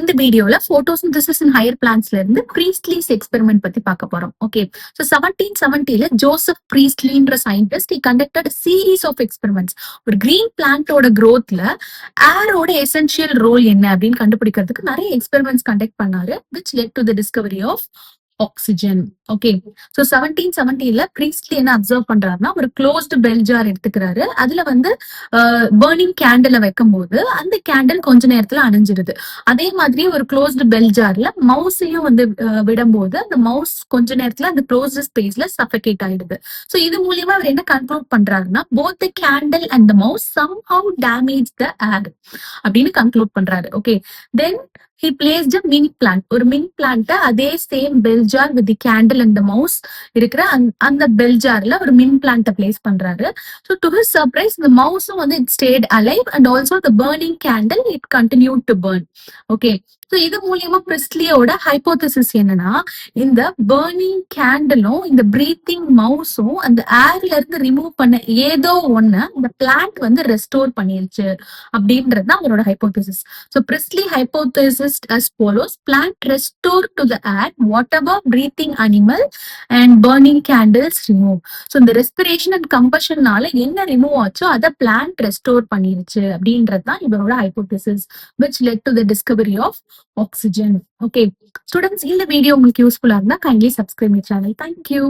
இந்த வீடியோல photosynthesis in higher பிளான்ட்ஸ்ல இருந்து பிரீஸ்ட்லிஸ் எக்ஸ்பெரிமெண்ட் பத்தி பார்க்க போறோம். ஓகே, சோ 1770ல ஜோசப் பிரீஸ்ட்லின்ற scientist conducted series of experiments. ஒரு கிரீன் பிளான்ட்டோட growthல ஏரோட எசென்ஷியல் ரோல் என்ன அப்படின்னு கண்டுபிடிக்கிறதுக்கு நிறைய எக்ஸ்பெரிமெண்ட்ஸ் கண்டக்ட் பண்ணாரு, which led to the discovery of oxygen. Okay, so 1770ல பிரீஸ்ட்லி என்ன அப்சர்வ் பண்றாருன்னா, ஒரு க்ளோஸ்டு பெல் ஜார் எடுத்துக்கிறாரு. அதுல வந்து பர்னிங் கேண்டில வைக்கும் போது அந்த கேண்டில் கொஞ்ச நேரத்துல அணைஞ்சிருது. அதே மாதிரி ஒரு க்ளோஸ்டு பெல் ஜார்ல மவுஸையும் வந்து விடும்போது அந்த மவுஸ் கொஞ்ச நேரத்துல அந்த க்ளோஸ்டு ஸ்பேஸ்ல சஃபகேட் ஆயிடுது. சோ இது மூலியமா அவர் என்ன கன்க்ளூட் பண்றாருன்னா, both the candle and the mouse somehow damage the air அப்படின்னு கன்க்ளூட் பண்றாரு. Okay, then he placed a mini plant. ஒரு மினி பிளான்ட் அதே same bell jar with the candle and the mouse இருக்கிற அந்த பெல் ஜார்ல ஒரு mini plant place பண்றாரு. So to his surprise இந்த மவுஸும் வந்து it stayed alive and also the burning candle it continued to burn. Okay, so இது மூலியமா பிரிஸ்லியோட ஹைபோதிசிஸ் என்னன்னா, இந்த பர்னிங் கேண்டிலும் இந்த பிரீத்திங் மவுஸும் அந்த ஏர்ல இருந்து ரிமூவ் பண்ண ஏதோ ஒண்ணு இந்த பிளான்ட் வந்து ரெஸ்டோர் பண்ணிருச்சு அப்படின்றது தான் அவரோட hypothesis. So பிரிஸ்லி hypothesis as follows: plant restore to the air whatever breathing animal and burning candles remove. So இந்த respiration and combustionனால என்ன ரிமூவ் ஆச்சோ அதை பிளான்ட் ரெஸ்டோர் பண்ணிருச்சு அப்படின்றது தான் இவரோட hypothesis, which led to the discovery of oxygen. Okay, students, இந்த video உங்களுக்கு யூஸ்ஃபுல்லா இருந்தா kindly subscribe my channel. Thank you.